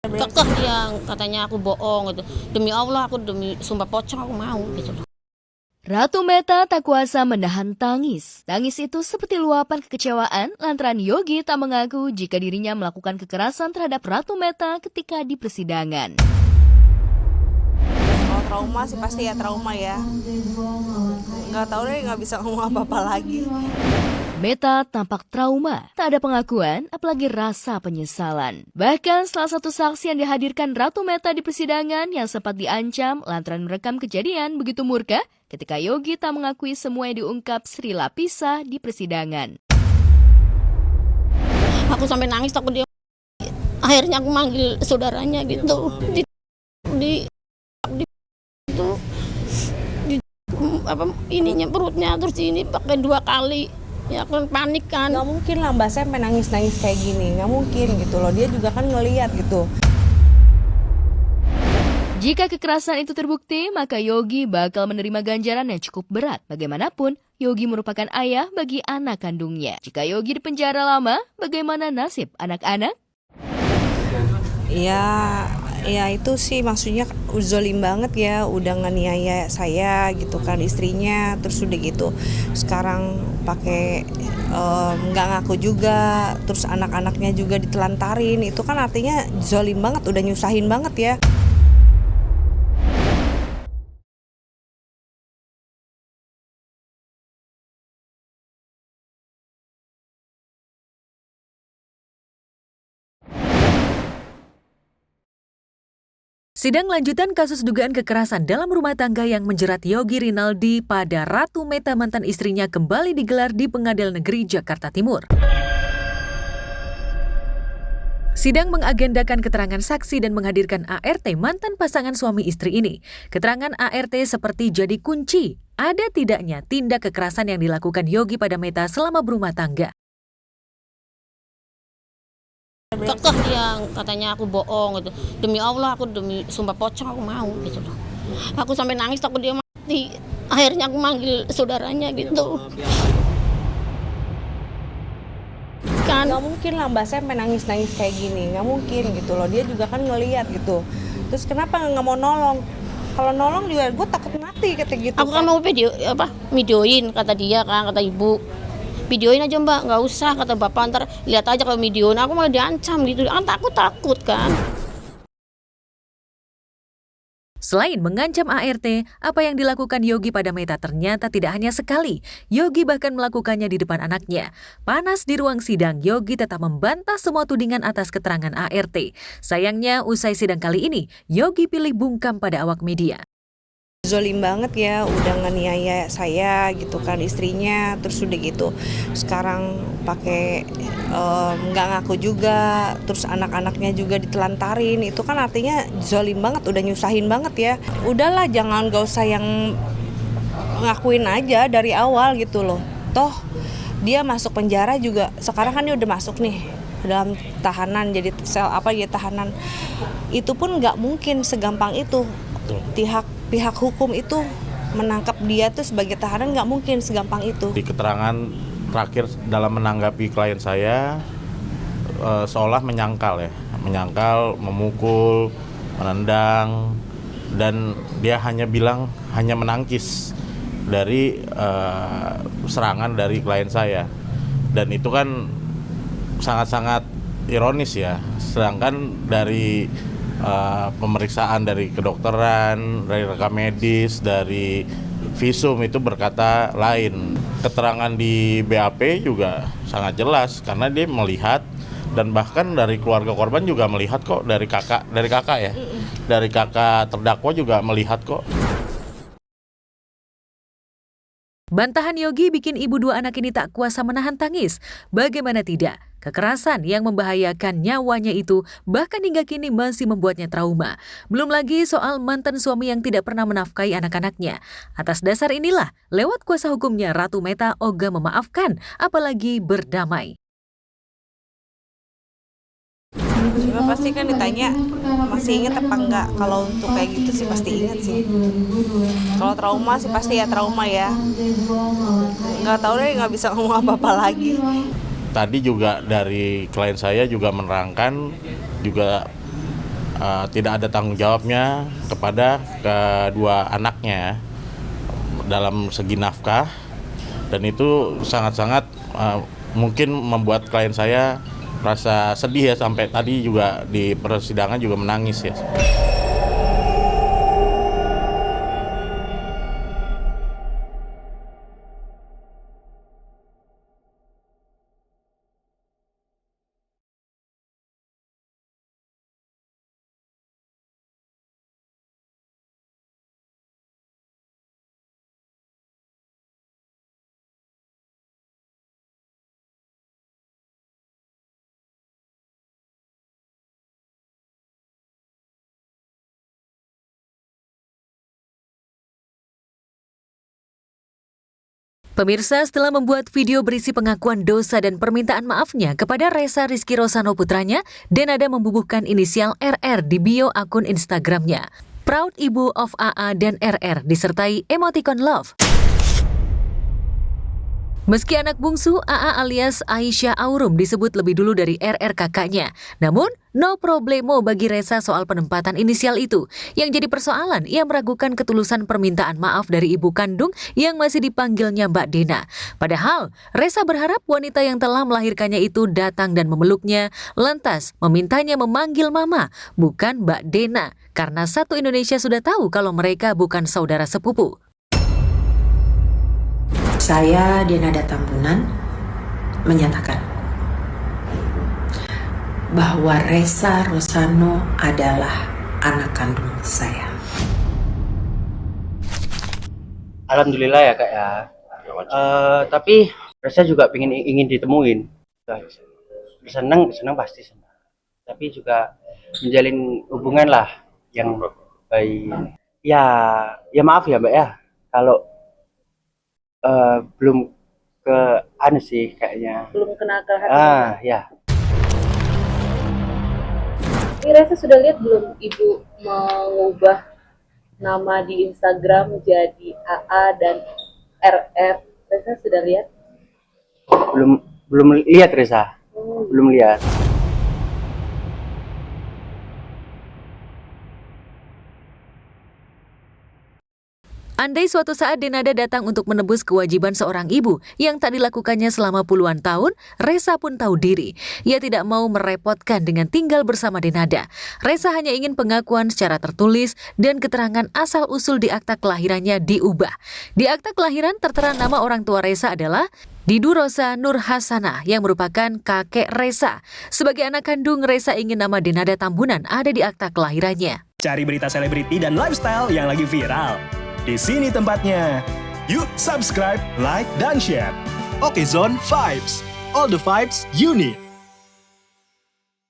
Kekeh yang katanya aku bohong gitu. Demi Allah, aku demi sumpah pocong aku mau gitu loh. Ratu Meta tak kuasa menahan tangis. Tangis itu seperti luapan kekecewaan lantaran Yogi tak mengaku jika dirinya melakukan kekerasan terhadap Ratu Meta ketika di persidangan. Kalau trauma sih pasti ya trauma ya. Nggak tahu deh, nggak bisa ngomong apa-apa lagi. Meta tampak trauma, tak ada pengakuan, apalagi rasa penyesalan. Bahkan salah satu saksi yang dihadirkan Ratu Meta di persidangan yang sempat diancam lantaran merekam kejadian begitu murka ketika Yogi tak mengakui semua yang diungkap Sri Lapisa di persidangan. Aku sampai nangis takut dia. Akhirnya aku manggil saudaranya gitu. Di itu di apa ininya perutnya terus ini pakai 2 kali. Ya kan panik kan. Nggak mungkin lah Mbak Sam nangis-nangis kayak gini, nggak mungkin gitu loh. Dia juga kan ngelihat gitu. Jika kekerasan itu terbukti, maka Yogi bakal menerima ganjaran yang cukup berat. Bagaimanapun, Yogi merupakan ayah bagi anak kandungnya. Jika Yogi dipenjara lama, bagaimana nasib anak-anak? Ya itu sih maksudnya zolim banget ya, udah nganiaya saya gitu kan istrinya, terus udah gitu sekarang pakai nggak ngaku juga, terus anak-anaknya juga ditelantarin, itu kan artinya zolim banget, udah nyusahin banget ya. Sidang lanjutan kasus dugaan kekerasan dalam rumah tangga yang menjerat Yogi Rinaldi pada Ratu Meta mantan istrinya kembali digelar di Pengadilan Negeri Jakarta Timur. Sidang mengagendakan keterangan saksi dan menghadirkan ART mantan pasangan suami istri ini. Keterangan ART seperti jadi kunci. Ada tidaknya tindak kekerasan yang dilakukan Yogi pada Meta selama berumah tangga. Kekeh yang katanya aku bohong gitu. Demi Allah, aku demi sumpah pocong aku mau gitu loh. Aku sampai nangis takut dia mati. Akhirnya aku manggil saudaranya gitu. Kan Nggak mungkin lah Mbak Sam nangis-nangis kayak gini, nggak mungkin gitu loh. Dia juga kan ngelihat gitu. Terus kenapa nggak mau nolong? Kalau nolong juga gue takut mati kata gitu. aku kan mau videoin kata dia kan, kata ibu. Videoin aja Mbak, nggak usah kata bapak, ntar lihat aja kalau videoin. Aku malah diancam gitu, kan takut kan. Selain mengancam ART, apa yang dilakukan Yogi pada Meta ternyata tidak hanya sekali. Yogi bahkan melakukannya di depan anaknya. Panas di ruang sidang, Yogi tetap membantah semua tudingan atas keterangan ART. Sayangnya, usai sidang kali ini, Yogi pilih bungkam pada awak media. Zolim banget ya, udah nganiaya saya gitu kan istrinya, terus udah gitu sekarang pakai nggak ngaku juga, terus anak-anaknya juga ditelantarin, itu kan artinya zolim banget, udah nyusahin banget ya. Udahlah, gak usah yang ngakuin aja dari awal gitu loh. Toh dia masuk penjara juga, sekarang kan dia udah masuk nih dalam tahanan, jadi tahanan. Itu pun nggak mungkin segampang itu. Pihak hukum itu menangkap dia tuh sebagai tahanan, nggak mungkin segampang itu. Di keterangan terakhir dalam menanggapi klien saya, seolah menyangkal, memukul, menendang, dan dia hanya bilang hanya menangkis dari serangan dari klien saya, dan itu kan sangat-sangat ironis ya, sedangkan dari pemeriksaan dari kedokteran, dari rekam medis, dari visum itu berkata lain. Keterangan di BAP juga sangat jelas karena dia melihat, dan bahkan dari keluarga korban juga melihat kok, dari kakak ya, dari kakak terdakwa juga melihat kok. Bantahan Yogi bikin ibu dua anak ini tak kuasa menahan tangis. Bagaimana tidak? Kekerasan yang membahayakan nyawanya itu bahkan hingga kini masih membuatnya trauma. Belum lagi soal mantan suami yang tidak pernah menafkahi anak-anaknya. Atas dasar inilah, lewat kuasa hukumnya Ratu Meta ogah memaafkan, apalagi berdamai. Juga pasti kan ditanya masih ingat apa enggak. Kalau untuk kayak gitu sih pasti ingat sih. Kalau trauma sih pasti ya trauma ya. Nggak tahu deh, nggak bisa ngomong apa-apa lagi. Tadi juga dari klien saya juga menerangkan juga tidak ada tanggung jawabnya kepada kedua anaknya dalam segi nafkah, dan itu sangat-sangat mungkin membuat klien saya rasa sedih ya, sampai tadi juga di persidangan juga menangis ya. Pemirsa, setelah membuat video berisi pengakuan dosa dan permintaan maafnya kepada Ressa Rizky Rosano putranya, Denada membubuhkan inisial RR di bio akun Instagramnya. Proud Ibu of AA dan RR disertai emoticon love. Meski anak bungsu, AA alias Aisyah Aurum disebut lebih dulu dari RR kakaknya. Namun, no problemo bagi Ressa soal penempatan inisial itu. Yang jadi persoalan, ia meragukan ketulusan permintaan maaf dari ibu kandung yang masih dipanggilnya Mbak Dena. Padahal, Ressa berharap wanita yang telah melahirkannya itu datang dan memeluknya, lantas memintanya memanggil Mama, bukan Mbak Dena. Karena satu Indonesia sudah tahu kalau mereka bukan saudara sepupu. Saya, Denada Tambunan, menyatakan bahwa Ressa Rosano adalah anak kandung saya. Alhamdulillah ya Kak ya. Tapi Ressa juga ingin ditemuin. Senang pasti senang. Tapi juga menjalin hubungan lah yang baik. Ya maaf ya Mbak ya, kalau belum ke anu sih kayaknya. Belum kena ke hati. Ya. Ini Ressa sudah lihat belum Ibu mengubah nama di Instagram jadi AA dan RR? Ressa sudah lihat? Belum lihat Ressa. Belum lihat. Andai suatu saat Denada datang untuk menebus kewajiban seorang ibu yang tak dilakukannya selama puluhan tahun, Ressa pun tahu diri. Ia tidak mau merepotkan dengan tinggal bersama Denada. Ressa hanya ingin pengakuan secara tertulis dan keterangan asal-usul di akta kelahirannya diubah. Di akta kelahiran tertera nama orang tua Ressa adalah Didu Rosa Nur Hasanah yang merupakan kakek Ressa. Sebagai anak kandung, Ressa ingin nama Denada Tambunan ada di akta kelahirannya. Cari berita selebriti dan lifestyle yang lagi viral. Di sini tempatnya. Yuk subscribe, like, dan share. Oke Zone Vibes. All the vibes you need.